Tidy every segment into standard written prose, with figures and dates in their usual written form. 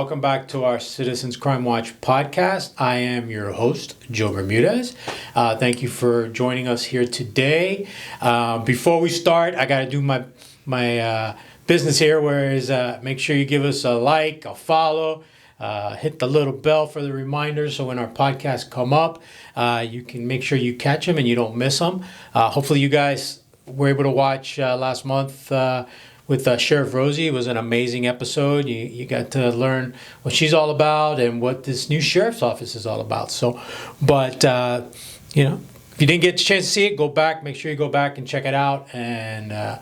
welcome back to our Citizens Crime Watch podcast. I am your host, Joe Bermudez. Thank you for joining us here today. Before we start, I got to do my business here, whereas make sure you give us a like, a follow, hit the little bell for the reminders so when our podcasts come up, you can make sure you catch them and you don't miss them. Hopefully you guys were able to watch last month with Sheriff Rosie. It was an amazing episode. You got to learn what she's all about and what this new sheriff's office is all about. So, but if you didn't get a chance to see it, go back. Make sure you go back and check it out and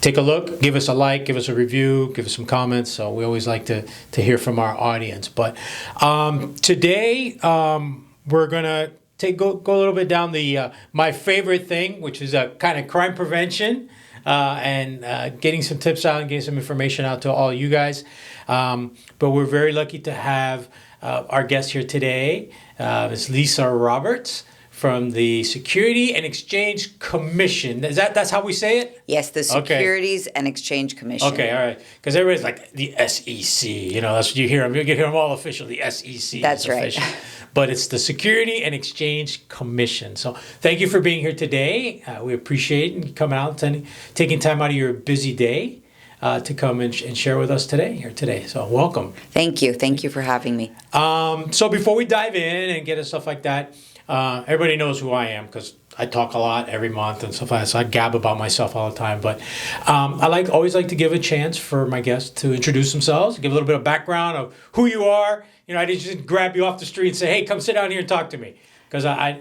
take a look. Give us a like. Give us a review. Give us some comments. So we always like to hear from our audience. But today we're gonna go a little bit down the my favorite thing, which is kind of crime prevention. And getting some tips out and getting some information out to all you guys. But we're very lucky to have our guest here today, Ms. Lisa Roberts from the Securities and Exchange Commission. That's how we say it? Yes, the Securities and Exchange Commission. Okay, all right. Because everybody's like, the SEC. That's what you hear them. You get them all official, the SEC. That's right. But it's the Securities and Exchange Commission. So thank you for being here today. We appreciate you coming out and taking time out of your busy day to come and share with us today. So welcome. Thank you. Thank you for having me. So before we dive in and get into stuff like that, everybody knows who I am because I talk a lot every month and stuff like that. So I gab about myself all the time. But I always like to give a chance for my guests to introduce themselves, give a little bit of background of who you are. I didn't just grab you off the street and say, "Hey, come sit down here and talk to me," because I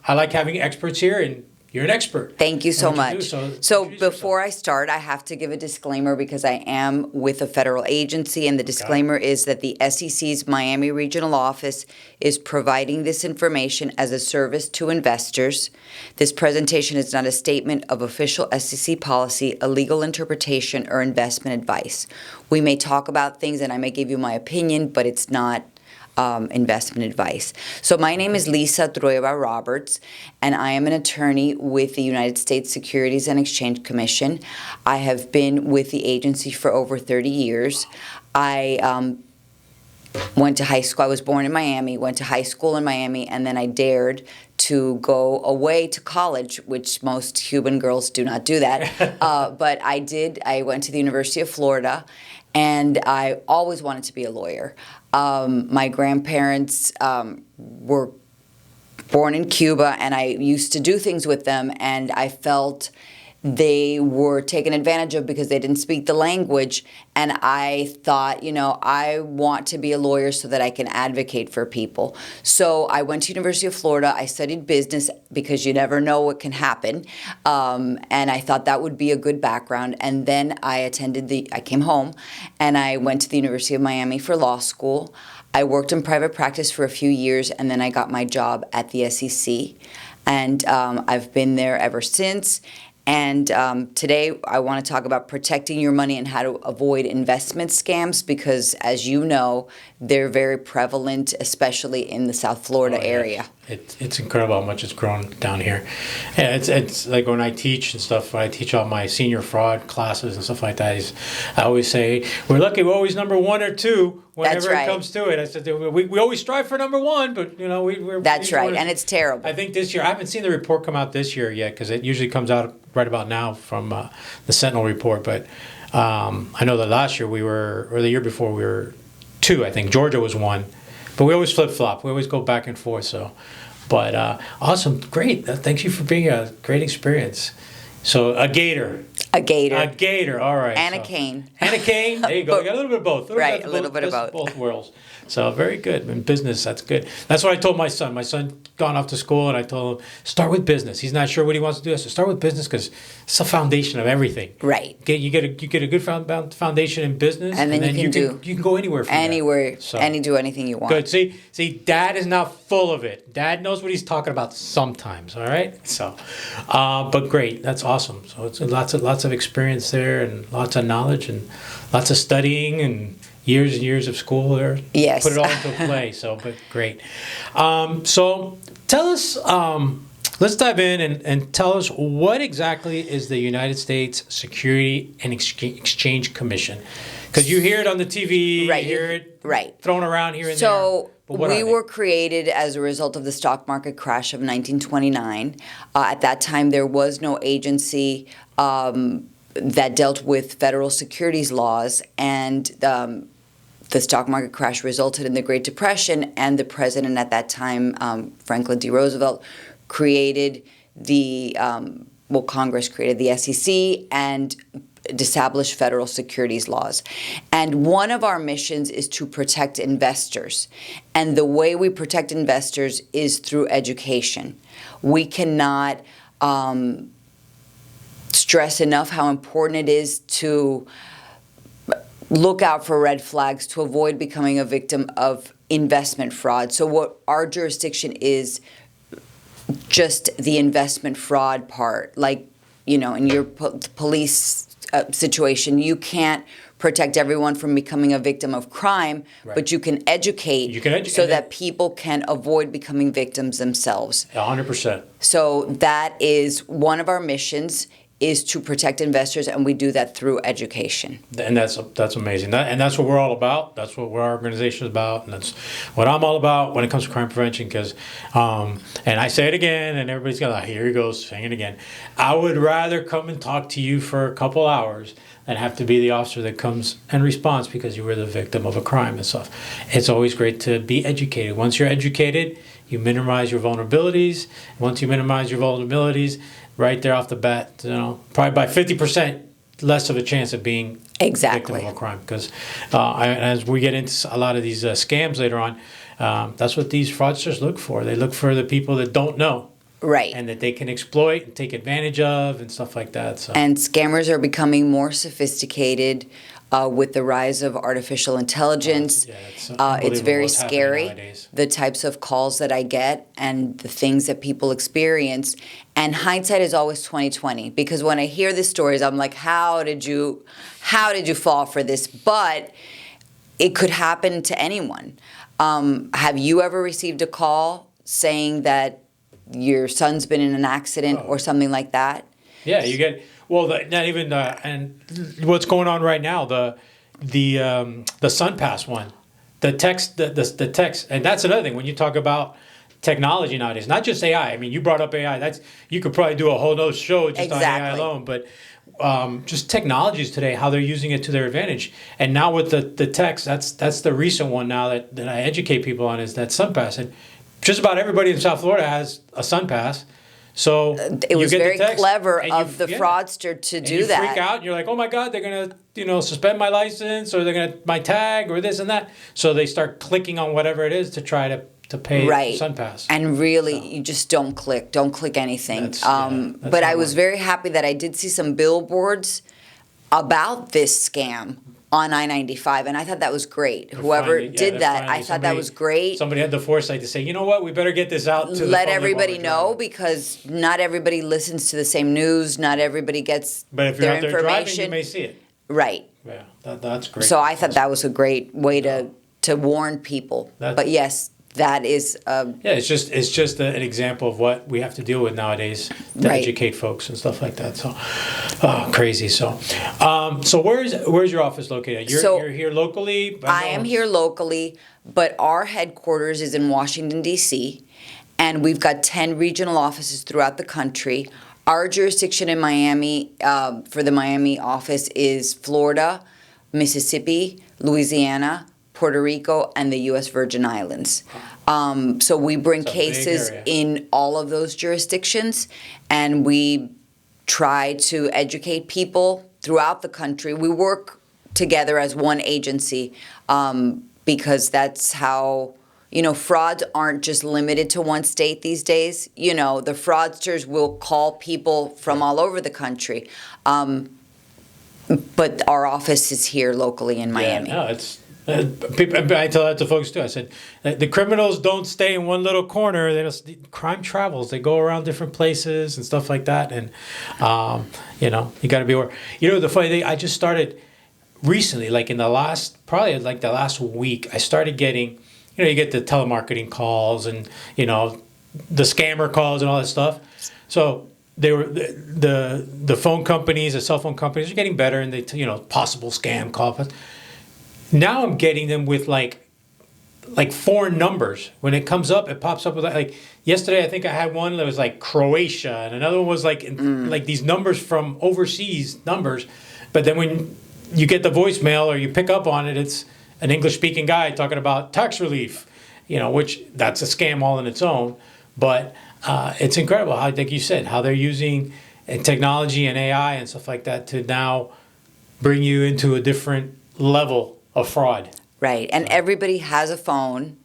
like having experts here, and you're an expert. Thank you so much. So before I start, I have to give a disclaimer because I am with a federal agency, and the disclaimer is that the SEC's Miami Regional Office is providing this information as a service to investors. This presentation is not a statement of official SEC policy, a legal interpretation, or investment advice. We may talk about things and I may give you my opinion, but it's not investment advice. So my name is Lisa Trueba Roberts, and I am an attorney with the United States Securities and Exchange Commission. I have been with the agency for over 30 years. I went to high school. I was born in Miami, went to high school in Miami, and then I dared to go away to college, which most Cuban girls do not do that. But I did. I went to the University of Florida, and I always wanted to be a lawyer. My grandparents were born in Cuba, and I used to do things with them, and I felt they were taken advantage of because they didn't speak the language. And I thought, I want to be a lawyer so that I can advocate for people. So I went to University of Florida. I studied business because you never know what can happen. And I thought that would be a good background. And then I came home and I went to the University of Miami for law school. I worked in private practice for a few years, and then I got my job at the SEC. And I've been there ever since. And today I want to talk about protecting your money and how to avoid investment scams because, as you know, they're very prevalent, especially in the South Florida area. It's incredible how much it's grown down here. Yeah, it's like when I teach and stuff, when I teach all my senior fraud classes and stuff like that, I always say, we're lucky we're always number one or two whenever it comes to it. I said, we always strive for number one, but, we're... That's right, and it's terrible. I think this year, I haven't seen the report come out this year yet because it usually comes out right about now from the Sentinel report, but I know that last year or the year before we were two, I think. Georgia was one. But we always flip-flop. We always go back and forth. But awesome. Great. Thank you for being a great experience. So a gator. A gator. A gator. All right. And a cane. And a cane. There you go. You got a little bit of both. Right. A little bit of both. Both worlds. So very good. In business, that's good. That's what I told my son. My son gone off to school, and I told him, start with business. He's not sure what he wants to do. I said, start with business because it's the foundation of everything. Right. You get a good foundation in business, and then you can go anywhere from anywhere, there. So, do anything you want. Good. See, Dad is not full of it. Dad knows what he's talking about sometimes. All right. So, but great. That's awesome. So it's lots of experience there, and lots of knowledge, and lots of studying, and years and years of school there. Yes. Put it all into play. So, but great. So tell us, let's dive in and tell us what exactly is the United States Securities and Exchange Commission. Because you hear it on the TV, Right. you hear it Right. thrown around here and there. So But what are we they? were created as a result of the stock market crash of 1929. At that time, there was no agency that dealt with federal securities laws, and the stock market crash resulted in the Great Depression, and the president at that time, Franklin D. Roosevelt, created Congress created the SEC and established federal securities laws. And one of our missions is to protect investors. And the way we protect investors is through education. We cannot stress enough how important it is to look out for red flags to avoid becoming a victim of investment fraud. So what our jurisdiction is just the investment fraud part. Like, in your police situation, you can't protect everyone from becoming a victim of crime, Right. but you can educate, so that people can avoid becoming victims themselves. 100%. So that is one of our missions, is to protect investors, and we do that through education. And that's amazing. And that's what we're all about. That's what our organization is about. And that's what I'm all about when it comes to crime prevention. Because, and I say it again, and everybody's going, here he goes, saying it again. I would rather come and talk to you for a couple hours than have to be the officer that comes and responds because you were the victim of a crime and stuff. It's always great to be educated. Once you're educated, you minimize your vulnerabilities. Once you minimize your vulnerabilities, right there off the bat, probably by 50% less of a chance of being Exactly. victim of a crime. Because as we get into a lot of these scams later on, that's what these fraudsters look for. They look for the people that don't know. Right. And that they can exploit and take advantage of and stuff like that. So. And scammers are becoming more sophisticated with the rise of artificial intelligence. It's It's very what's happening scary, nowadays. the types of calls that I get and the things that people experience. And hindsight is always 20/20, because when I hear the stories, I'm like, how did you fall for this? But it could happen to anyone. Have you ever received a call saying that your son's been in an accident or something like that? Yeah, you get not even and what's going on right now, the SunPass one, the text, the text, and that's another thing when you talk about technology nowadays, not just AI. I mean, you brought up AI. You could probably do a whole nother show just on AI alone, but just technologies today, how they're using it to their advantage. And now with the text, that's the recent one now that I educate people on, is that SunPass. And just about everybody in South Florida has a SunPass. So it was you get very the text, clever and of the fraudster to do that. You freak out. And you're like, oh my God, they're gonna suspend my license, or they're gonna my tag, or this and that. So they start clicking on whatever it is to try to pay SunPass. And really, you just don't click anything. But I was very happy that I did see some billboards about this scam on I-95, and I thought that was great. Whoever did that, I thought that was great. Somebody had the foresight to say, you know what, we better get this out to let everybody know, because not everybody listens to the same news. Not everybody gets but if you're their out there information. driving, you may see it. Right. Yeah, that's great. So I thought that was a great way to warn people. But yes, that is. It's just an example of what we have to deal with nowadays to educate folks and stuff like that. So, crazy. So, so where's your office located? You're here locally. I am here locally, but our headquarters is in Washington, D.C., and we've got 10 regional offices throughout the country. Our jurisdiction in Miami, for the Miami office, is Florida, Mississippi, Louisiana, Puerto Rico, and the U.S. Virgin Islands. So we bring cases in all of those jurisdictions, and we try to educate people throughout the country. We work together as one agency because that's how, frauds aren't just limited to one state these days. The fraudsters will call people from all over the country. But our office is here locally in Miami. Yeah, no, it's... I tell that to folks too. I said, the criminals don't stay in one little corner. Crime travels. They go around different places and stuff like that. And you got to be aware. The funny thing, I just started recently, like in the last week, I started getting, you get the telemarketing calls and the scammer calls and all that stuff. So they were the phone companies, the cell phone companies are getting better, and they possible scam calls. now I'm getting them with like foreign numbers. When it comes up, it pops up with like yesterday. I think I had one that was like Croatia, and another one was like like these numbers from overseas numbers. But then when you get the voicemail or you pick up on it, it's an English-speaking guy talking about tax relief, which that's a scam all in its own. But it's incredible how, like you said, how they're using technology and AI and stuff like that to now bring you into a different level of fraud. Right. And everybody has a phone.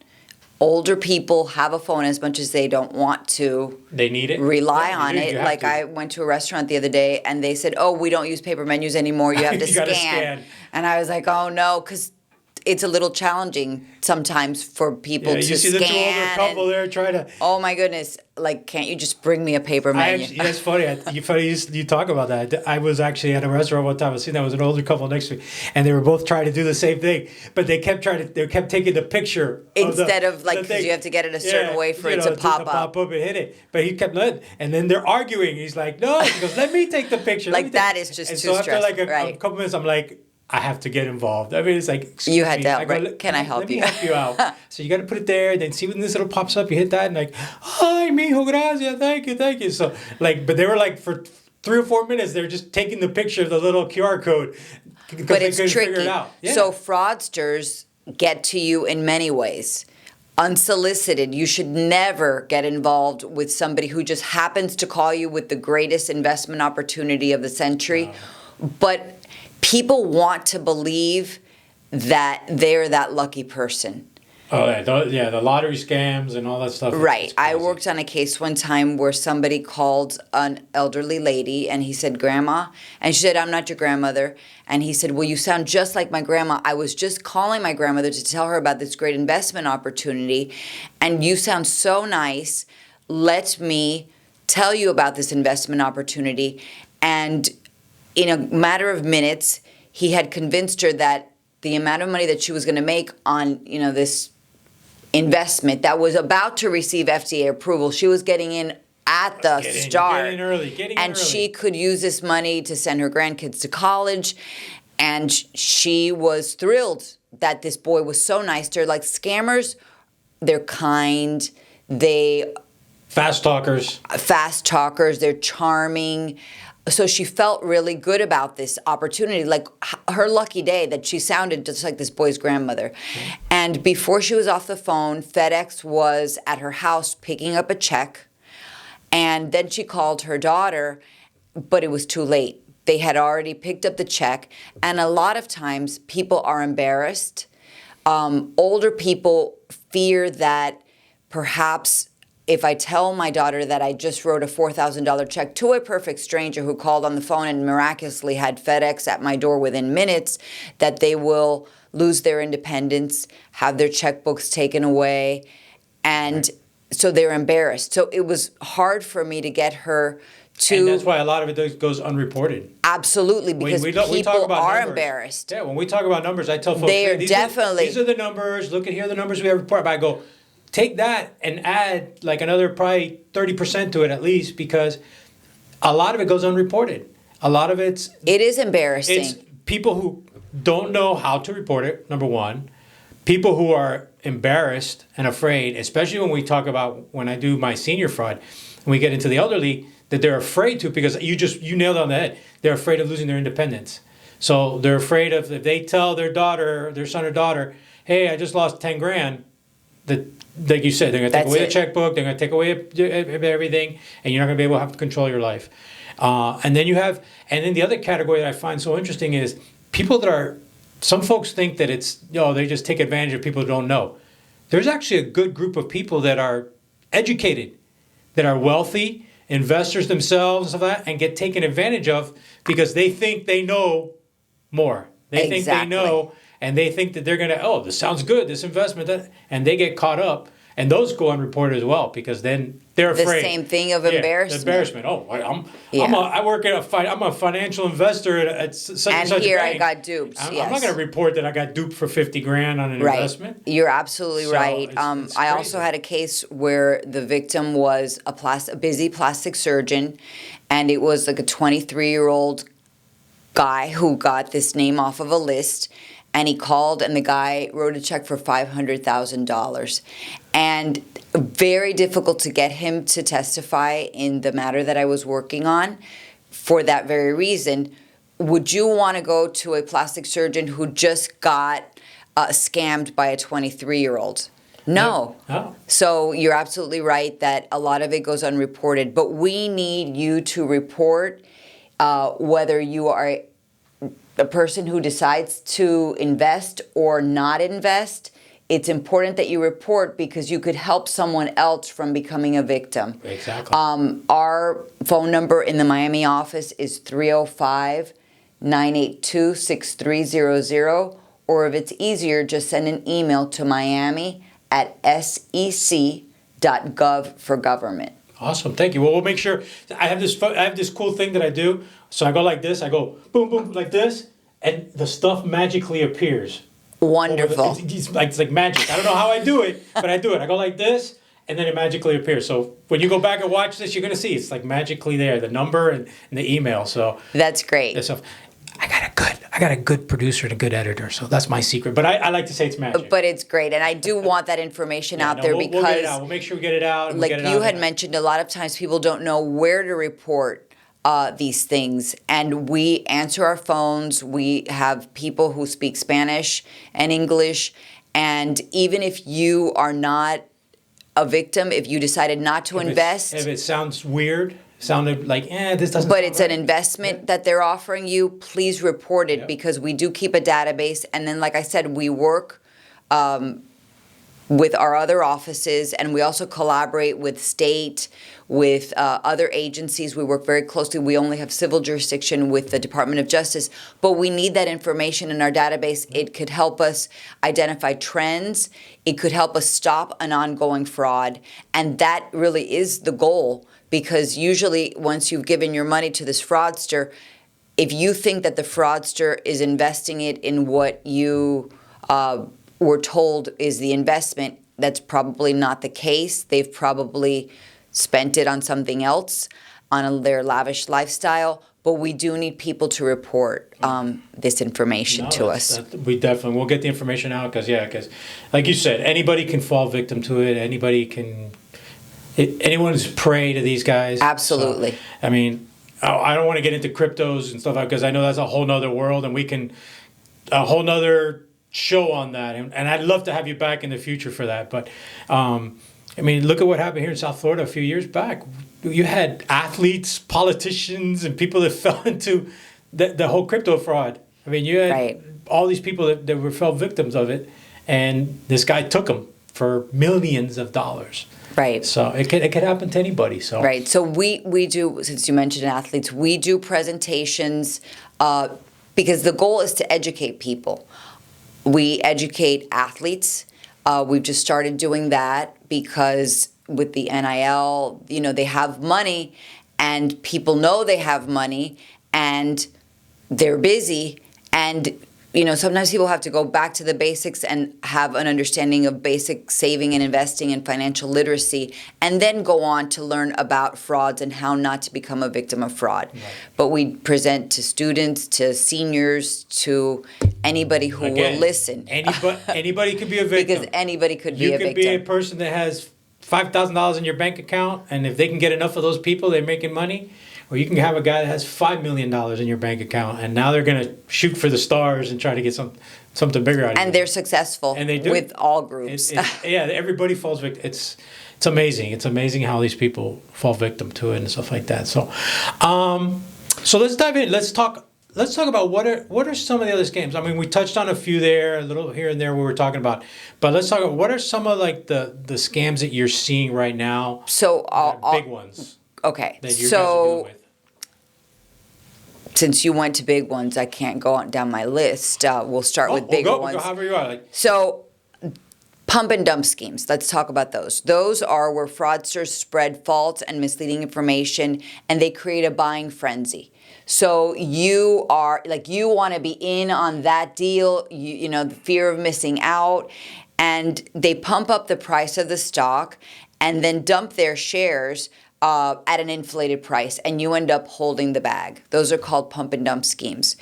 Older people have a phone as much as they don't want to. They need it. Rely Yeah, on it. Like I went to a restaurant the other day and they said, "Oh, we don't use paper menus anymore. You have to You gotta scan." scan. And I was like, "Oh no," because it's a little challenging sometimes for people to you see scan. the two older couple there trying to. Oh my goodness! Like, can't you just bring me a paper menu? That's funny. You talk about that. I was actually at a restaurant one time. I was seeing that was an older couple next to me, and they were both trying to do the same thing, but they kept taking the picture Instead of like, because you have to get it a certain way for it to pop up and hit it. But he kept letting, and then they're arguing. He's like, "No," he goes, "Let me take the picture." Like that is just and too so after stressful. like a couple minutes, I'm like, I have to get involved. I mean, it's like, you had to help, go, right? Can I help you? Let me help you out. So you got to put it there, then see when this little pops up, you hit that, and like, "Hi, mijo, gracias, thank you." So like, but they were like for 3 or 4 minutes, they're just taking the picture of the little QR code because But they it's couldn't tricky. figure it out. Yeah. So fraudsters get to you in many ways. Unsolicited. You should never get involved with somebody who just happens to call you with the greatest investment opportunity of the century. But people want to believe that they're that lucky person. Oh, yeah, the lottery scams and all that stuff. Right. I worked on a case one time where somebody called an elderly lady and he said, "Grandma," and she said, "I'm not your grandmother." And he said, "Well, you sound just like my grandma. I was just calling my grandmother to tell her about this great investment opportunity, and you sound so nice. Let me tell you about this investment opportunity." And in a matter of minutes, he had convinced her that the amount of money that she was going to make on, this investment that was about to receive FDA approval, she was getting in at the start. Getting in early. And she could use this money to send her grandkids to college. And she was thrilled that this boy was so nice to her. Like, scammers, they're kind. Fast talkers, they're charming. So she felt really good about this opportunity, like her lucky day that she sounded just like this boy's grandmother. Mm-hmm. And before she was off the phone, FedEx was at her house picking up a check. And then she called her daughter, but it was too late. They had already picked up the check. And a lot of times people are embarrassed. Older people fear that perhaps if I tell my daughter that I just wrote a $4,000 check to a perfect stranger who called on the phone and miraculously had FedEx at my door within minutes, that they will lose their independence, have their checkbooks taken away, and so they're embarrassed. So it was hard for me to get her to... And that's why a lot of it goes unreported. Absolutely, because people are embarrassed. Yeah, when we talk about numbers, I tell folks, these are the numbers, look at here are the numbers we have reported. But I go, take that and add like another probably 30% to it at least, because a lot of it goes unreported. A lot of it is embarrassing. It's people who don't know how to report it, number one. People who are embarrassed and afraid, especially when we talk about when I do my senior fraud, when we get into the elderly, that they're afraid to, because you nailed it on the head. They're afraid of losing their independence. So they're afraid of, if they tell their son or daughter, "Hey, I just lost 10 grand, that, like you said, they're going to take away the checkbook, they're going to take away everything, and you're not going to be able to have to control your life." And then the other category that I find so interesting is people some folks think that they just take advantage of people who don't know. There's actually a good group of people that are educated, that are wealthy, investors themselves, and get taken advantage of because they think they know more. They think they know, and they think that they're going to, this sounds good, this investment, and they get caught up. And those go unreported as well, because then they're afraid. The same thing of embarrassment. Embarrassment. I'm a financial investor at such and such a here bank. I got duped. I'm not going to report that I got duped for 50 grand on an investment. You're absolutely right. It's I also had a case where the victim was a busy plastic surgeon, and it was like a 23-year-old guy who got this name off of a list. and he called, and the guy wrote a check for $500,000. And very difficult to get him to testify in the matter that I was working on for that very reason. Would you want to go to a plastic surgeon who just got scammed by a 23-year-old? No. Oh. So you're absolutely right that a lot of it goes unreported. But we need you to report whether you are a person who decides to invest or not invest. It's important that you report because you could help someone else from becoming a victim. Exactly. Our phone number in the Miami office is 305-982-6300. Or if it's easier, just send an email to miami@sec.gov for government. Awesome, thank you. Well, we'll make sure. I have this cool thing that I do. So I go like this. I go boom, boom, like this, and the stuff magically appears. Wonderful. It's like magic. I don't know how I do it, but I do it. I go like this, and then it magically appears. So when you go back and watch this, you're gonna see it's like magically there, the number and the email. So that's great. Stuff. I got a good producer and a good editor, so that's my secret. But I like to say it's magic. But it's great, and I do want that information out there because we'll get it out. We'll make sure we get it out. Like you had mentioned, a lot of times people don't know where to report these things, and we answer our phones. We have people who speak Spanish and English, and even if you are not a victim, if you decided not to invest, if it sounds weird. Sounded like, this doesn't. But it's an investment that they're offering you. Please report it because we do keep a database. And then, like I said, we work with our other offices, and we also collaborate with state, with other agencies. We work very closely. We only have civil jurisdiction with the Department of Justice, but we need that information in our database. It could help us identify trends. It could help us stop an ongoing fraud, and that really is the goal. Because usually once you've given your money to this fraudster, if you think that the fraudster is investing it in what you were told is the investment, that's probably not the case. They've probably spent it on something else, on their lavish lifestyle. But we do need people to report this information to us. We'll get the information out because like you said, anybody can fall victim to it. Anybody can... anyone's prey to these guys. Absolutely. So, I mean, I don't want to get into cryptos and stuff because I know that's a whole nother world, and we can a whole nother show on that. And I'd love to have you back in the future for that. But I mean, look at what happened here in South Florida a few years back. You had athletes, politicians, and people that fell into the whole crypto fraud. I mean, you had all these people that fell victims of it, and this guy took them for millions of dollars. Right. So it could happen to anybody. So right. So we do, since you mentioned athletes, we do presentations because the goal is to educate people. We educate athletes. We've just started doing that because with the NIL, they have money, and people know they have money, and they're busy, and sometimes people have to go back to the basics and have an understanding of basic saving and investing and financial literacy, and then go on to learn about frauds and how not to become a victim of fraud. Right. But we present to students, to seniors, to anybody who will listen. Anybody could be a victim. Because anybody could be a victim. You could be a person that has $5,000 in your bank account, and if they can get enough of those people, they're making money. Or you can have a guy that has $5 million in your bank account, and now they're going to shoot for the stars and try to get something bigger out of it. And they're successful. And they do. With all groups. Everybody falls victim. It's amazing. It's amazing how these people fall victim to it and stuff like that. So, so let's dive in. Let's talk about what are some of the other scams. I mean, we touched on a few there, a little here and there we were talking about, but let's talk about what are some of like the scams that you're seeing right now. So big ones. Okay, that you guys are dealing with. Since you went to big ones, I can't go on down my list. We'll start with bigger ones. We'll go however you are. So, pump and dump schemes. Let's talk about those. Those are where fraudsters spread false and misleading information, and they create a buying frenzy. So you want to be in on that deal. The fear of missing out, and they pump up the price of the stock, and then dump their shares at an inflated price, and you end up holding the bag. Those are called pump and dump schemes.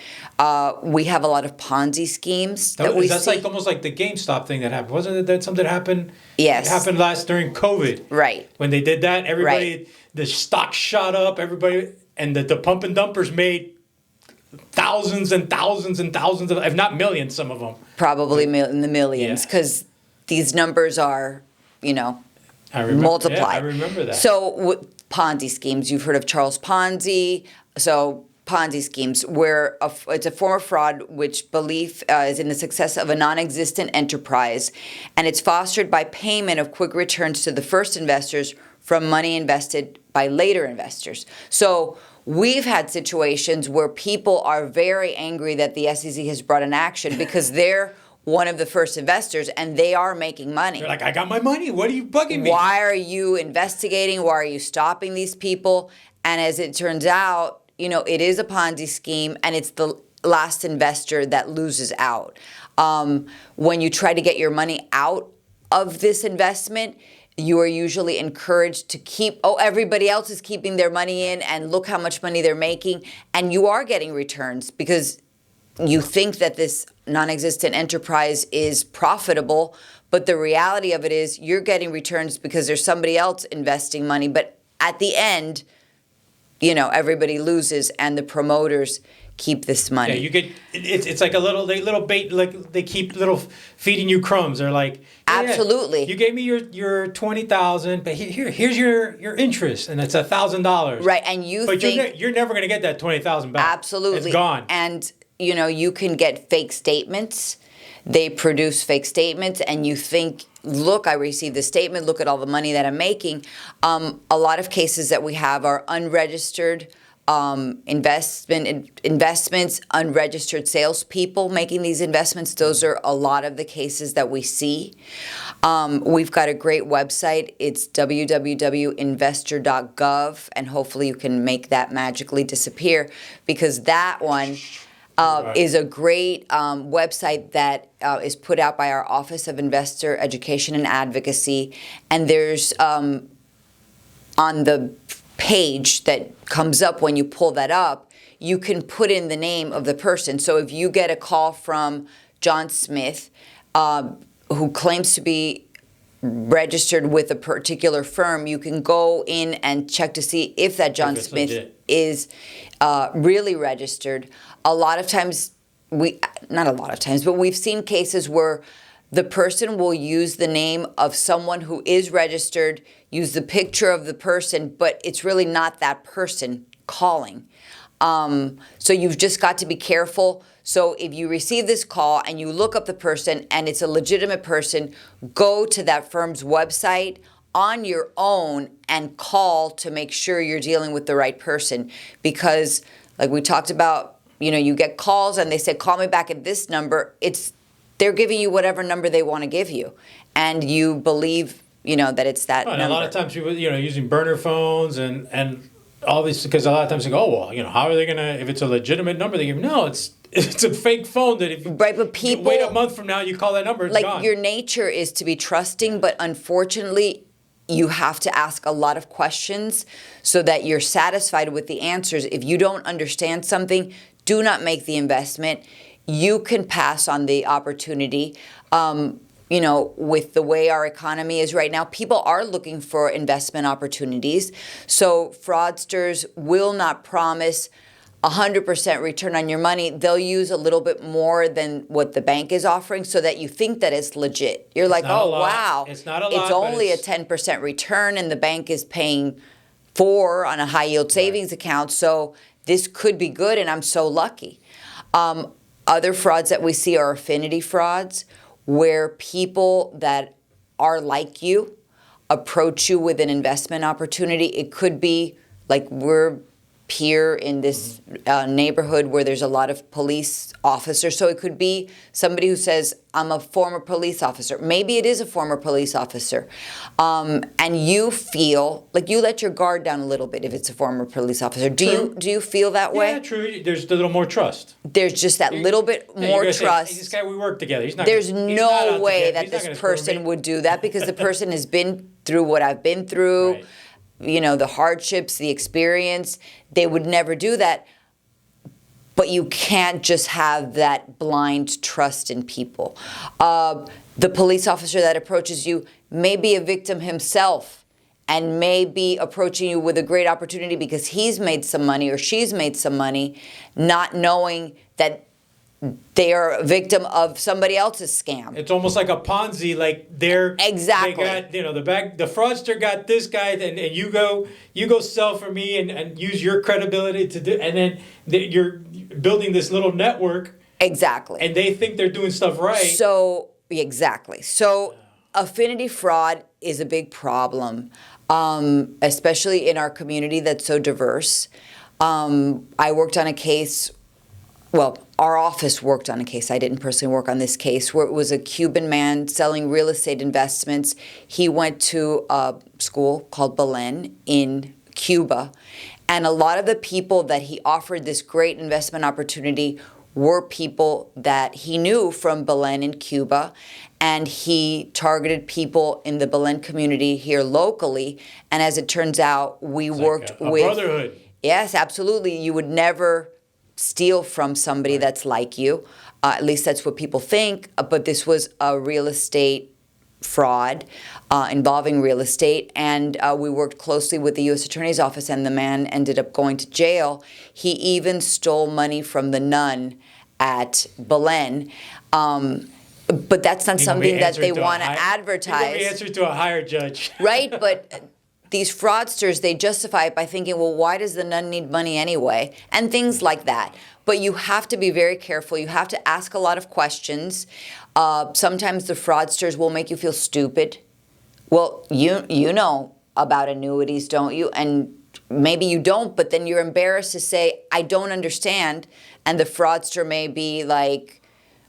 We have a lot of Ponzi schemes that we see. That's like almost like the GameStop thing that happened. Wasn't that something that happened? Yes. It happened during COVID. Right. When they did that, everybody, Right. the stock shot up, everybody, and the pump and dumpers made thousands and thousands and thousands of, if not millions, some of them. Probably in the millions, Yeah. because these numbers are, multiplied. Yeah, I remember that. So Ponzi schemes, you've heard of Charles Ponzi. So Ponzi schemes, where it's a form of fraud which belief is in the success of a non-existent enterprise, and it's fostered by payment of quick returns to the first investors from money invested by later investors. So we've had situations where people are very angry that the SEC has brought an action because they're one of the first investors and they are making money. They're like, I got my money. What are you bugging me? Why are you investigating? Why are you stopping these people? And as it turns out, it is a Ponzi scheme, and it's the last investor that loses out. When you try to get your money out of this investment, you are usually encouraged to keep, everybody else is keeping their money in, and look how much money they're making. And you are getting returns because you think that this non-existent enterprise is profitable, but the reality of it is you're getting returns because there's somebody else investing money. But at the end, everybody loses, and the promoters keep this money. Yeah, you get it's like a little bait, like they keep feeding you crumbs. They're like, absolutely. You gave me your $20,000, but here's your interest, and it's $1,000. Right, and you're never going to get that $20,000 back. Absolutely, it's gone. And you can get fake statements. They produce fake statements, and you think, look, I received the statement. Look at all the money that I'm making. A lot of cases that we have are unregistered investments, unregistered salespeople making these investments. Those are a lot of the cases that we see. We've got a great website. It's www.investor.gov, and hopefully you can make that magically disappear, because that one is a great website that is put out by our Office of Investor Education and Advocacy. And there's on the page that comes up when you pull that up, you can put in the name of the person. So if you get a call from John Smith, who claims to be registered with a particular firm, you can go in and check to see if that John Smith legit. Is really registered. A lot of times, not a lot of times, but we've seen cases where the person will use the name of someone who is registered, use the picture of the person, but it's really not that person calling. So you've just got to be careful. So if you receive this call and you look up the person and it's a legitimate person, go to that firm's website on your own and call to make sure you're dealing with the right person. Because like we talked about, you get calls and they say, call me back at this number. They're giving you whatever number they want to give you. And you believe, that it's that number. And a lot of times people, using burner phones and all these, because a lot of times they go, how are they going to, if it's a legitimate number, they give, no, it's a fake phone that if you, right, but people, wait a month from now, you call that number, it's gone. Your nature is to be trusting, but unfortunately, you have to ask a lot of questions so that you're satisfied with the answers. If you don't understand something, do not make the investment. You can pass on the opportunity. With the way our economy is right now, people are looking for investment opportunities. So fraudsters will not promise 100% return on your money. They'll use a little bit more than what the bank is offering so that you think that it's legit. You're like, wow, it's not a lot. It's only a 10% return and the bank is paying 4 on a high yield savings account. So this could be good and I'm so lucky. Other frauds that we see are affinity frauds, where people that are like you approach you with an investment opportunity. It could be like we're here in this neighborhood where there's a lot of police officers. So it could be somebody who says, I'm a former police officer. Maybe it is a former police officer. And you feel like you let your guard down a little bit if it's a former police officer. Do you feel that way? Yeah, true. There's a little more trust. There's just that little bit more trust. Say, hey, this guy, we work together. There's no way that this person would do that because the person has been through what I've been through. Right. the hardships, the experience, they would never do that. But you can't just have that blind trust in people. The police officer that approaches you may be a victim himself and may be approaching you with a great opportunity because he's made some money or she's made some money, not knowing that they are a victim of somebody else's scam. It's almost like a Ponzi. Like exactly. They got the fraudster got this guy, and you go sell for me and use your credibility to do, and then you're building this little network. Exactly. And they think they're doing stuff right. So exactly. So affinity fraud is a big problem, especially in our community that's so diverse. I worked on a case. Well, our office worked on a case. I didn't personally work on this case, where it was a Cuban man selling real estate investments. He went to a school called Belen in Cuba, and a lot of the people that he offered this great investment opportunity were people that he knew from Belen in Cuba, and he targeted people in the Belen community here locally. And as it turns out, we worked with a brotherhood. Yes, absolutely. You would never steal from somebody that's like you. At least that's what people think. But this was a real estate fraud involving real estate. And we worked closely with the U.S. Attorney's Office, and the man ended up going to jail. He even stole money from the nun at Belen. But that's not something that they want to advertise. He answered to a higher judge. Right? But these fraudsters, they justify it by thinking, well, why does the nun need money anyway? And things like that. But you have to be very careful. You have to ask a lot of questions. Sometimes the fraudsters will make you feel stupid. Well, you know about annuities, don't you? And maybe you don't, but then you're embarrassed to say, I don't understand. And the fraudster may be like,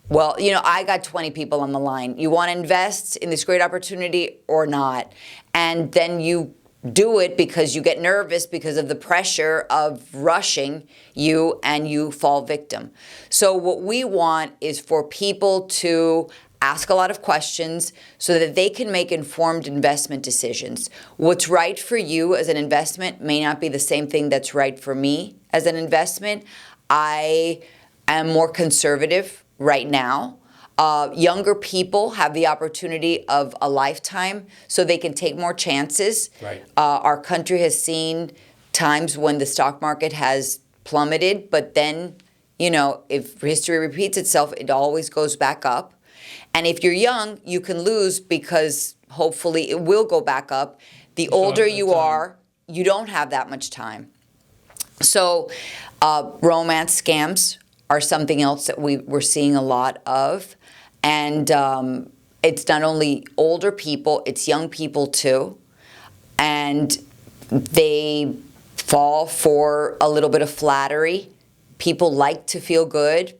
well, I got 20 people on the line. You want to invest in this great opportunity or not? And then you do it because you get nervous because of the pressure of rushing you, and you fall victim. So what we want is for people to ask a lot of questions so that they can make informed investment decisions. What's right for you as an investment may not be the same thing that's right for me as an investment. I am more conservative right now. Younger people have the opportunity of a lifetime, so they can take more chances. Right. Our country has seen times when the stock market has plummeted, but then, if history repeats itself, it always goes back up. And if you're young, you can lose because hopefully it will go back up. The older you are, you don't have that much time. So romance scams are something else that we're seeing a lot of. And it's not only older people, it's young people too. And they fall for a little bit of flattery. People like to feel good.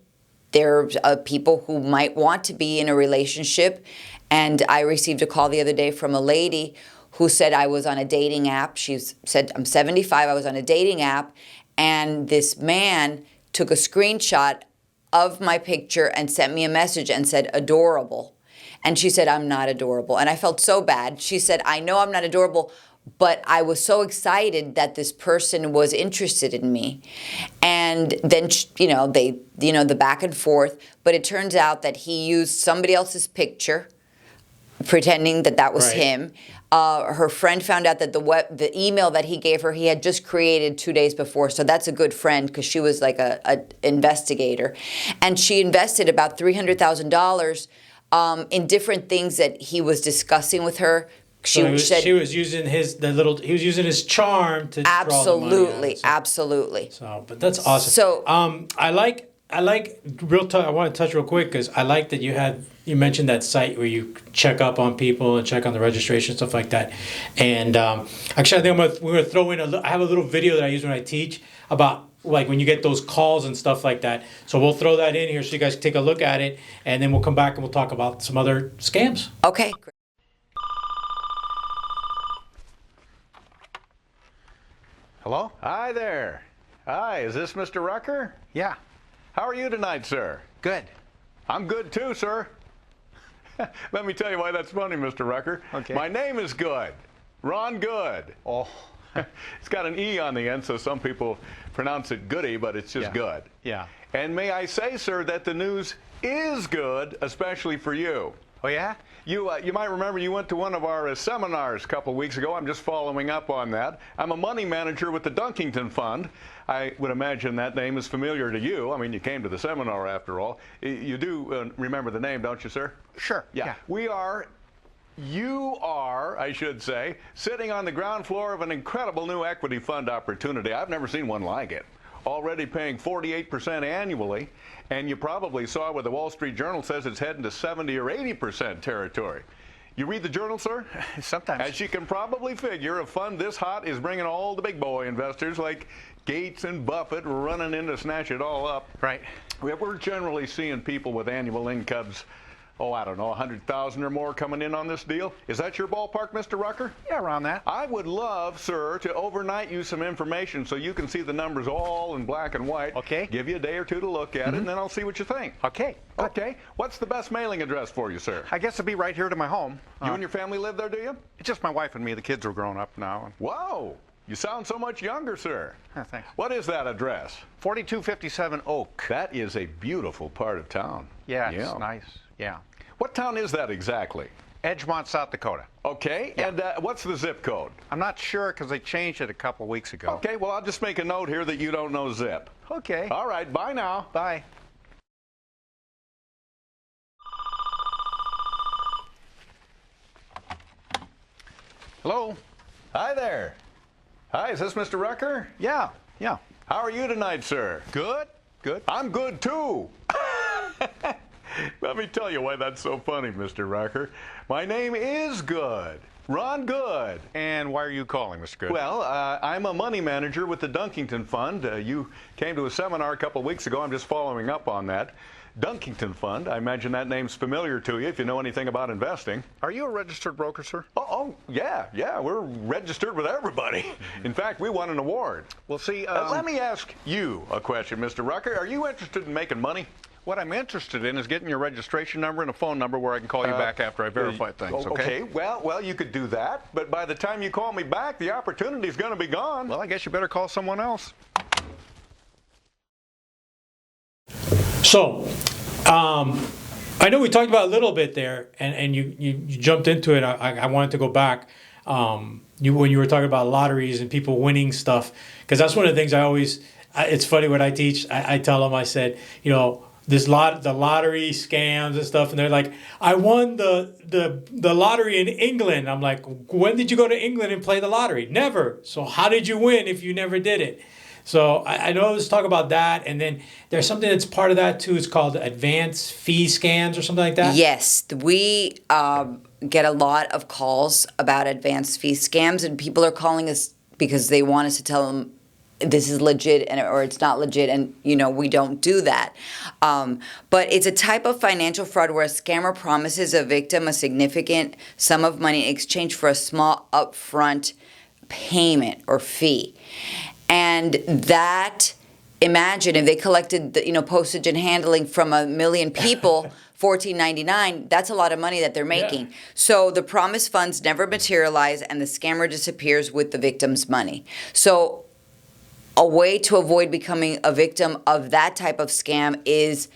There are people who might want to be in a relationship. And I received a call the other day from a lady who said, I was on a dating app. She said, I'm 75, I was on a dating app, and this man took a screenshot of my picture and sent me a message and said, adorable. And she said, I'm not adorable. And I felt so bad. She said, I know I'm not adorable, but I was so excited that this person was interested in me. And then, the back and forth. But it turns out that he used somebody else's picture, pretending that was him. Her friend found out that the email that he gave her, he had just created 2 days before. So that's a good friend, because she was like a investigator. And she invested about $300,000 in different things that he was discussing with her. She was using his charm to draw the money out. Absolutely. So, but that's awesome. So, I like real talk. I want to touch real quick because I like that you mentioned that site where you check up on people and check on the registration, stuff like that. And actually, I think we're gonna throw in I have a little video that I use when I teach about like when you get those calls and stuff like that. So we'll throw that in here so you guys can take a look at it, and then we'll come back and we'll talk about some other scams. Okay. Hello? Hi there. Hi, is this Mr. Rucker? Yeah. How are you tonight, sir? Good. I'm good too, sir. Let me tell you why that's funny, Mr. Rucker. Okay. My name is Good. Ron Good. Oh, It's got an E on the end, so some people pronounce it goody, but it's just good. Yeah. And may I say, sir, that the news is good, especially for you. Oh, yeah? You might remember you went to one of our seminars a couple weeks ago. I'm just following up on that. I'm a money manager with the Dunkington Fund. I would imagine that name is familiar to you. I mean, you came to the seminar after all. You do remember the name, don't you, sir? Sure. Yeah. You are, I should say, sitting on the ground floor of an incredible new equity fund opportunity. I've never seen one like it. Already paying 48% annually, and you probably saw where the Wall Street Journal says it's heading to 70 or 80% territory. You read the Journal, sir? Sometimes. As you can probably figure, a fund this hot is bringing all the big boy investors like Gates and Buffett running in to snatch it all up. Right. We're generally seeing people with annual incomes, I don't know, 100,000 or more coming in on this deal. Is that your ballpark, Mr. Rucker? Yeah, around that. I would love, sir, to overnight you some information so you can see the numbers all in black and white. Okay. Give you a day or two to look at it, and then I'll see what you think. Okay. Good. Okay. What's the best mailing address for you, sir? I guess it'll be right here to my home. You and your family live there, do you? It's just my wife and me. The kids are grown up now. Whoa. You sound so much younger, sir. Thanks. What is that address? 4257 Oak. That is a beautiful part of town. Yeah, it's nice. Yeah. What town is that exactly? Edgemont, South Dakota. Okay, Yeah. and what's the zip code? I'm not sure because they changed it a couple weeks ago. Okay, well, I'll just make a note here that you don't know zip. Okay. All right, bye now. Bye. Hello? Hi there. Hi, is this Mr. Rucker? Yeah. How are you tonight, sir? Good? I'm good, too. Let me tell you why that's so funny, Mr. Rucker. My name is Good. Ron Good. And why are you calling, Mr. Good? Well, I'm a money manager with the Dunkington Fund. You came to a seminar a couple weeks ago. I'm just following up on that. Dunkington Fund, I imagine that name's familiar to you if you know anything about investing. Are you a registered broker, sir? Yeah, we're registered with everybody. In fact, we won an award. Well, see, Let me ask you a question, Mr. Rucker. Are you interested in making money? what I'm interested in is getting your registration number and a phone number where I can call you back after I verify things, okay? Okay, well, you could do that, but by the time you call me back, the opportunity's going to be gone. Well, I guess you better call someone else. So, I know we talked about it a little bit there, and you jumped into it. I wanted to go back. When you were talking about lotteries and people winning stuff, because that's one of the things I always. It's funny when I teach. I tell them, I said, the lottery scams and stuff, and they're like, I won the lottery in England. I'm like, when did you go to England and play the lottery? Never. So how did you win if you never did it? So I know let's talk about that, and then there's something that's part of that too. It's called advance fee scams or something like that. Yes, we get a lot of calls about advance fee scams, and people are calling us because they want us to tell them this is legit or it's not legit, and we don't do that. But it's a type of financial fraud where a scammer promises a victim a significant sum of money in exchange for a small upfront payment or fee. And that, imagine if they collected postage and handling from 1 million people, $14.99, that's a lot of money that they're making. Yeah. So the promised funds never materialize and the scammer disappears with the victim's money. So a way to avoid becoming a victim of that type of scam is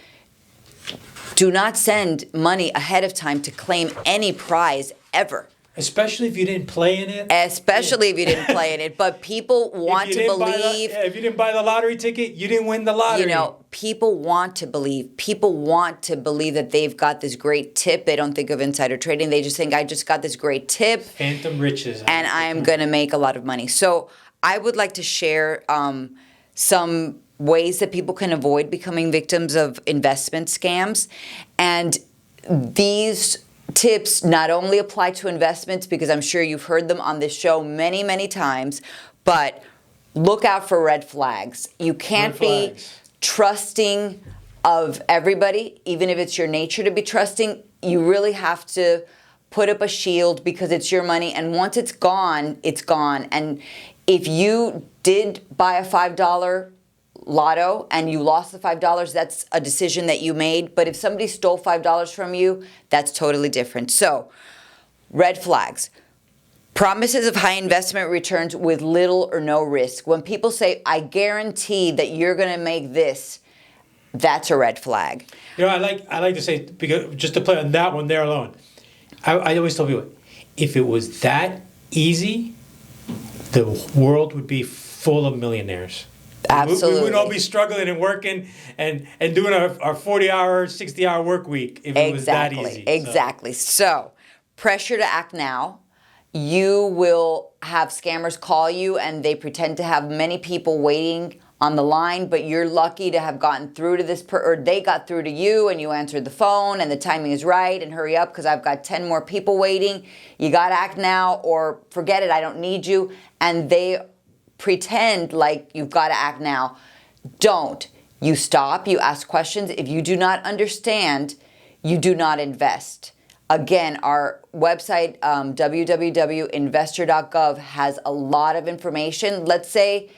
do not send money ahead of time to claim any prize ever. Especially if you didn't play in it. If you didn't play in it. But people want to believe. If you didn't buy the lottery ticket, you didn't win the lottery. People want to believe. People want to believe that they've got this great tip. They don't think of insider trading. They just think, I just got this great tip. Phantom riches. And I'm going to make a lot of money. So I would like to share some ways that people can avoid becoming victims of investment scams. And these tips not only apply to investments, because I'm sure you've heard them on this show many, many times, but look out for red flags. You can't be trusting of everybody, even if it's your nature to be trusting. You really have to put up a shield because it's your money, and once it's gone, it's gone. And if you did buy a $5 lotto and you lost the $5, that's a decision that you made. But if somebody stole $5 from you, that's totally different. So, red flags. Promises of high investment returns with little or no risk. When people say, I guarantee that you're going to make this, that's a red flag. I like to say, because just to play on that one there alone, I always tell people, if it was that easy, the world would be full of millionaires. Absolutely. We wouldn't all be struggling and working and doing our 40-hour, 60-hour work week if it was that easy. Exactly. So, pressure to act now. You will have scammers call you and they pretend to have many people waiting on the line, but you're lucky to have gotten through to this or they got through to you and you answered the phone and the timing is right and hurry up because I've got 10 more people waiting. You got to act now or forget it, I don't need you. And they pretend like you've got to act now. Don't. You stop, you ask questions. If you do not understand, you do not invest. Again, our website, www.investor.gov, has a lot of information. Let's say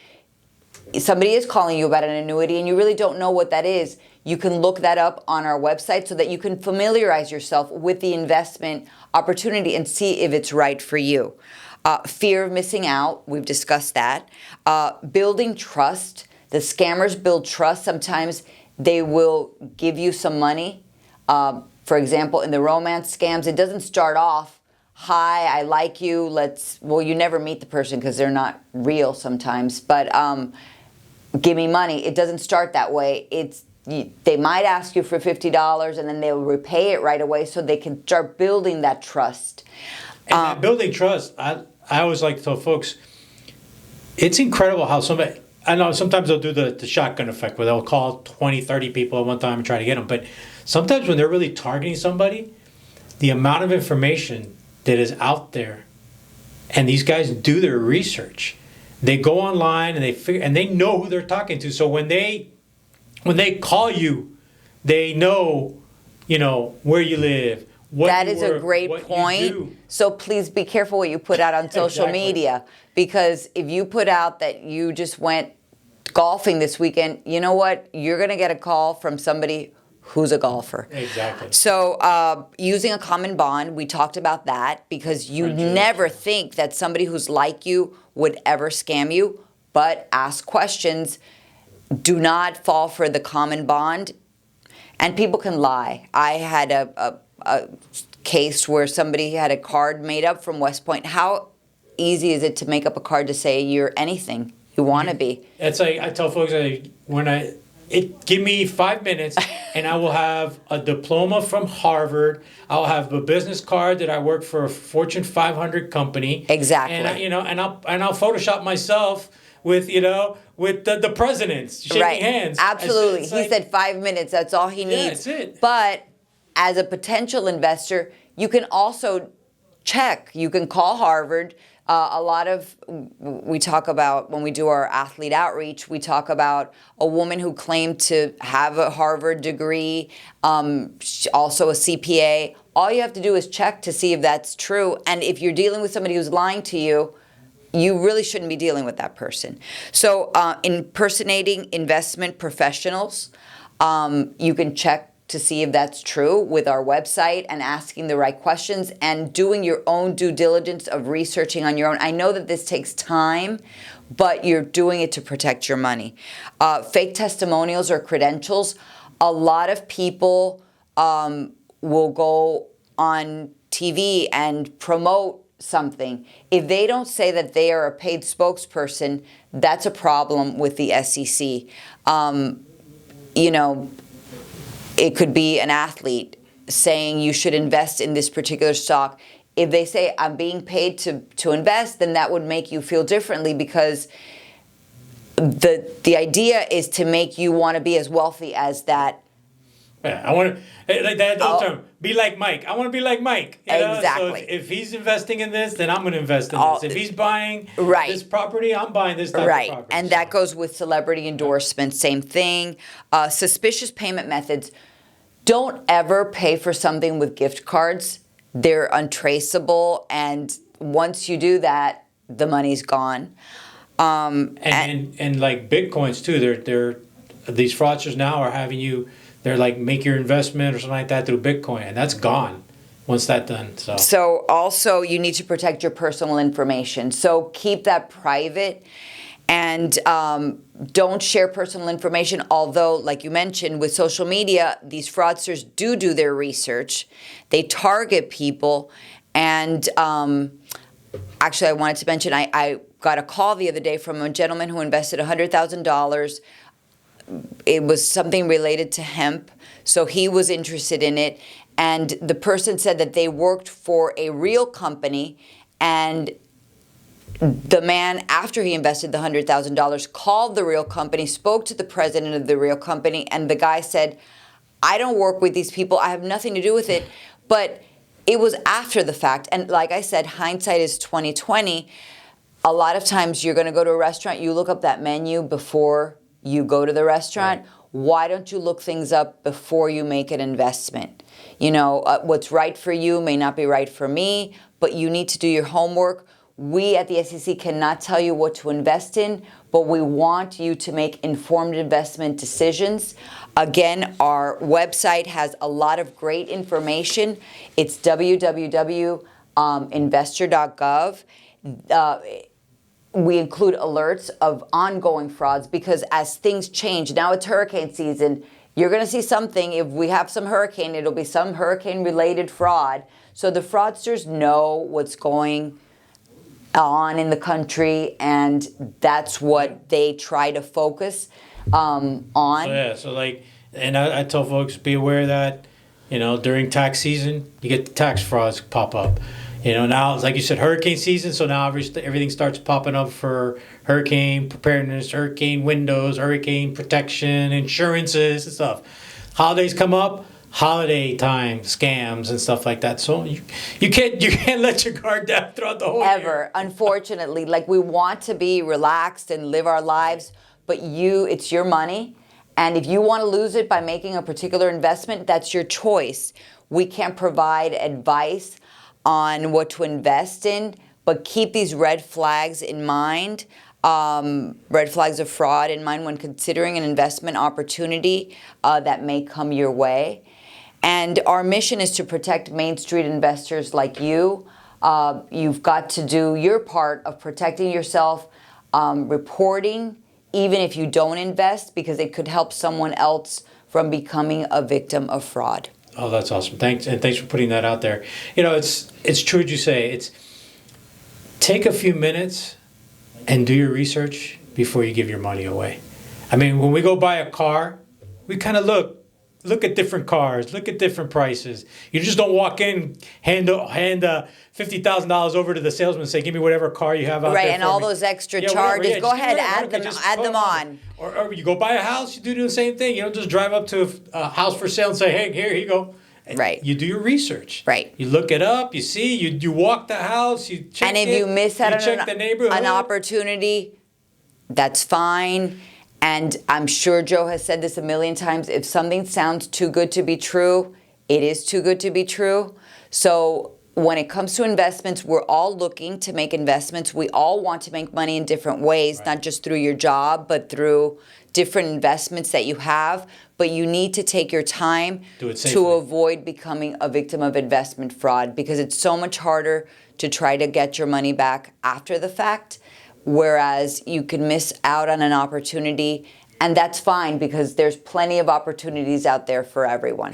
somebody is calling you about an annuity and you really don't know what that is. You can look that up on our website so that you can familiarize yourself with the investment opportunity and see if it's right for you. Fear of missing out, we've discussed that. Building trust. The scammers build trust. Sometimes they will give you some money. For example, in the romance scams, it doesn't start off, hi, I like you, you never meet the person because they're not real sometimes, but give me money. It doesn't start that way. They might ask you for $50 and then they'll repay it right away so they can start building that trust. And building trust, I always like to tell folks, it's incredible how somebody, I know sometimes they'll do the shotgun effect where they'll call 20, 30 people at one time and try to get them, but sometimes when they're really targeting somebody, the amount of information that is out there, and these guys do their research. They go online and they know who they're talking to. So when they call you, they know, where you live. That is a great point. So please be careful what you put out on social media, because if you put out that you just went golfing this weekend, you know what? You're going to get a call from somebody who's a golfer. Exactly. So using a common bond, we talked about that, because you never think that somebody who's like you would ever scam you, but ask questions. Do not fall for the common bond. And people can lie. I had a case where somebody had a card made up from West Point. How easy is it to make up a card to say you're anything you want to be? It's like I tell folks, give me 5 minutes and I will have a diploma from Harvard. I'll have a business card that I work for a Fortune 500 company. Exactly. And I'll Photoshop myself with the presidents shaking hands. Absolutely. He said 5 minutes. That's all he needs. Yeah, that's it. But as a potential investor, you can also check. You can call Harvard. We talk about, when we do our athlete outreach, we talk about a woman who claimed to have a Harvard degree, also a CPA. All you have to do is check to see if that's true. And if you're dealing with somebody who's lying to you, you really shouldn't be dealing with that person. So impersonating investment professionals, you can check to see if that's true with our website and asking the right questions and doing your own due diligence of researching on your own. I know that this takes time, but you're doing it to protect your money. Fake testimonials or credentials. A lot of people will go on TV and promote something. If they don't say that they are a paid spokesperson, that's a problem with the SEC. It could be an athlete saying you should invest in this particular stock. If they say I'm being paid to invest, then that would make you feel differently, because the idea is to make you want to be as wealthy as that. Yeah, I want to, like that old term, be like Mike. I want to be like Mike. Exactly. So if he's investing in this, then I'm going to invest in this. If he's buying this property, I'm buying this type of property. And that goes with celebrity endorsements, same thing. Suspicious payment methods. Don't ever pay for something with gift cards. They're untraceable, and once you do that, the money's gone. And like Bitcoins too, they're these fraudsters now are having you. They're like, make your investment or something like that through Bitcoin, and that's gone. once that's done. So also you need to protect your personal information. So keep that private, and don't share personal information. Although, like you mentioned, with social media, these fraudsters do their research. They target people. And actually, I wanted to mention, I got a call the other day from a gentleman who invested $100,000. It was something related to hemp, so he was interested in it. And the person said that they worked for a real company, and the man, after he invested the $100,000, called the real company, spoke to the president of the real company, and the guy said, I don't work with these people, I have nothing to do with it. But it was after the fact, and like I said, hindsight is 20/20. A lot of times you're going to go to a restaurant, you look up that menu before you go to the restaurant. Right. Why don't you look things up before you make an investment? You know, what's right for you may not be right for me, but you need to do your homework. We at the SEC cannot tell you what to invest in, but we want you to make informed investment decisions. Again, our website has a lot of great information. It's www.investor.gov. We include alerts of ongoing frauds because as things change, now it's hurricane season, you're going to see something. If we have some hurricane, it'll be some hurricane-related fraud. So the fraudsters know what's going on in the country, and that's what they try to focus on. And I tell folks, be aware that, during tax season, you get the tax frauds pop up. Now it's like you said, hurricane season, so now everything starts popping up for hurricane preparedness, hurricane windows, hurricane protection, insurances and stuff. Holidays come up, holiday time scams and stuff like that. So you can't let your guard down throughout the whole year. Unfortunately. Like, we want to be relaxed and live our lives, but it's your money. And if you want to lose it by making a particular investment, that's your choice. We can't provide advice on what to invest in, but keep these red flags in mind, red flags of fraud in mind when considering an investment opportunity that may come your way. And our mission is to protect Main Street investors like you. You've got to do your part of protecting yourself, reporting, even if you don't invest, because it could help someone else from becoming a victim of fraud. Oh, that's awesome. Thanks for putting that out there. It's true what you say. It's take a few minutes and do your research before you give your money away. I mean, when we go buy a car, we kind of look at different cars, look at different prices. You just don't walk in, hand $50,000 over to the salesman and say, give me whatever car you have out there. Right, and all those extra charges. Go ahead, add them on. Or you go buy a house, you do the same thing. You don't just drive up to a house for sale and say, hey, here you go. Right. You do your research. Right. You look it up, you see, you walk the house, you check it. And if you miss out on an opportunity, that's fine. And I'm sure Joe has said this a million times. If something sounds too good to be true, it is too good to be true. So when it comes to investments, we're all looking to make investments. We all want to make money in different ways, not just through your job, but through different investments that you have. But you need to take your time to avoid becoming a victim of investment fraud, because it's so much harder to try to get your money back after the fact. Whereas you can miss out on an opportunity, and that's fine because there's plenty of opportunities out there for everyone.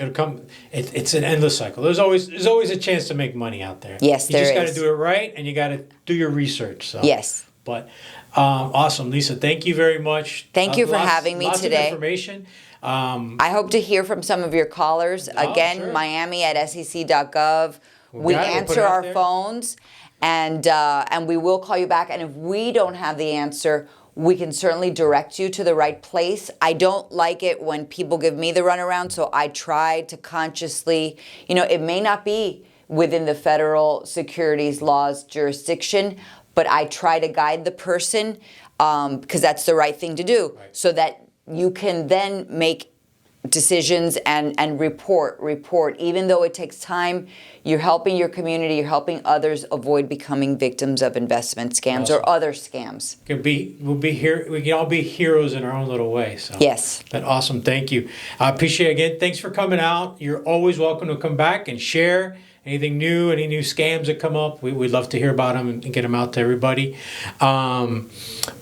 It's an endless cycle. There's always a chance to make money out there. Yes, there is. You just got to do it right, and you got to do your research. So. Yes. But awesome, Lisa. Thank you very much. Thank you for having me today. Lots of information. I hope to hear from some of your callers. Again, sure. Miami@sec.gov. We answer our phones. And we will call you back. And if we don't have the answer, we can certainly direct you to the right place. I don't like it when people give me the runaround, so I try to consciously, it may not be within the federal securities laws jurisdiction, but I try to guide the person because that's the right thing to do, so that you can then make decisions and report. Even though it takes time, you're helping your community, you're helping others avoid becoming victims of investment scams or other scams. We can all be heroes in our own little way. So yes. That's awesome. Thank you. I appreciate it again. Thanks for coming out. You're always welcome to come back and share anything new, any new scams that come up, we'd love to hear about them and get them out to everybody.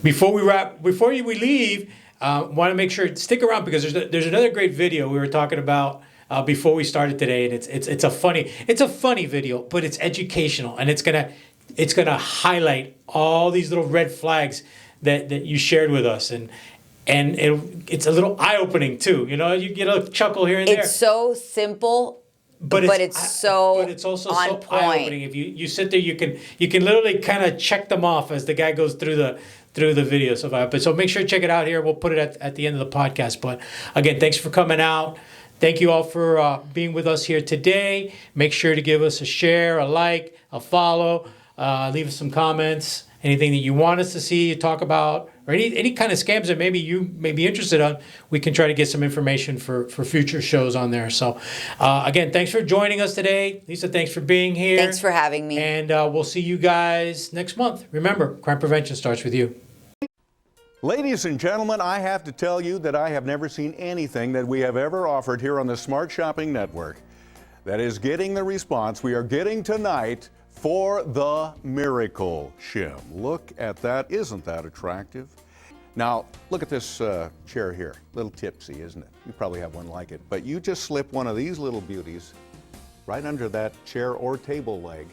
Before we leave, want to make sure stick around because there's another great video we were talking about before we started today, and it's a funny video, but it's educational, and it's gonna highlight all these little red flags that you shared with us, and it's a little eye-opening too. You know, you get a chuckle here and there. It's so simple. But it's also on so point. eye-opening. If you sit there, you can literally kind of check them off as the guy goes through the video. So make sure to check it out here. We'll put it at the end of the podcast. But again, thanks for coming out. Thank you all for being with us here today. Make sure to give us a share, a like, a follow. Leave us some comments. Anything that you want us to see, talk about, or any kind of scams that maybe you may be interested on, we can try to get some information for future shows on there. So, again, thanks for joining us today. Lisa, thanks for being here. Thanks for having me. And we'll see you guys next month. Remember, crime prevention starts with you. Ladies and gentlemen, I have to tell you that I have never seen anything that we have ever offered here on the Smart Shopping Network that is getting the response we are getting tonight for the Miracle Shim. Look at that. Isn't that attractive? Now, look at this chair here. A little tipsy, isn't it? You probably have one like it. But you just slip one of these little beauties right under that chair or table leg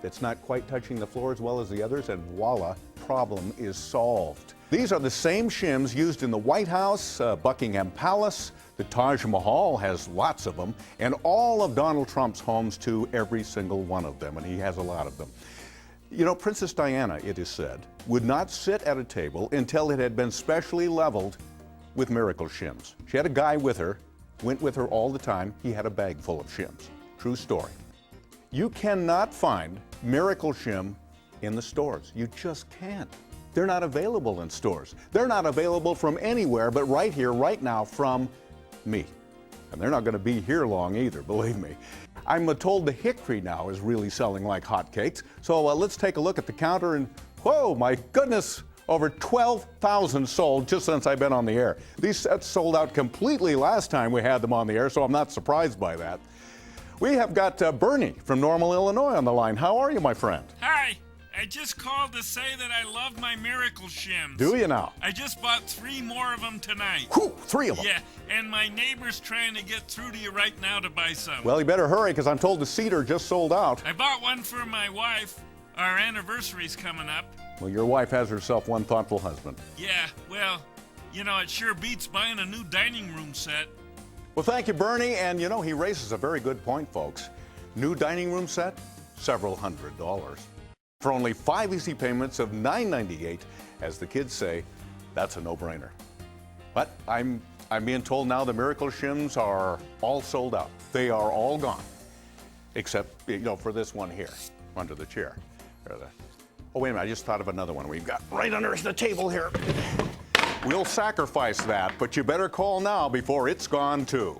that's not quite touching the floor as well as the others, and voila, problem is solved. These are the same shims used in the White House, Buckingham Palace, the Taj Mahal has lots of them, and all of Donald Trump's homes too, every single one of them, and he has a lot of them. You know, Princess Diana, it is said, would not sit at a table until it had been specially leveled with Miracle shims. She had a guy with her, went with her all the time. He had a bag full of shims. True story. You cannot find Miracle shim in the stores. You just can't. They're not available in stores. They're not available from anywhere but right here, right now, from me. And they're not going to be here long either, believe me. I'm told the hickory now is really selling like hotcakes. So let's take a look at the counter, and whoa, my goodness, over 12,000 sold just since I've been on the air. These sets sold out completely last time we had them on the air, so I'm not surprised by that. We have got Bernie from Normal, Illinois on the line. How are you, my friend? Hi. I just called to say that I love my Miracle shims. Do you now? I just bought 3 more of them tonight. Whew, 3 of them? Yeah, and my neighbor's trying to get through to you right now to buy some. Well, you better hurry, because I'm told the cedar just sold out. I bought one for my wife. Our anniversary's coming up. Well, your wife has herself one thoughtful husband. Yeah, well, you know, it sure beats buying a new dining room set. Well, thank you, Bernie. And, you know, he raises a very good point, folks. New dining room set, several $100s. For only 5 easy payments of $9.98, as the kids say, that's a no-brainer. But I'm being told now the Miracle shims are all sold out. They are all gone, except, you know, for this one here, under the chair. Oh, wait a minute, I just thought of another one we've got right under the table here. We'll sacrifice that, but you better call now before it's gone too.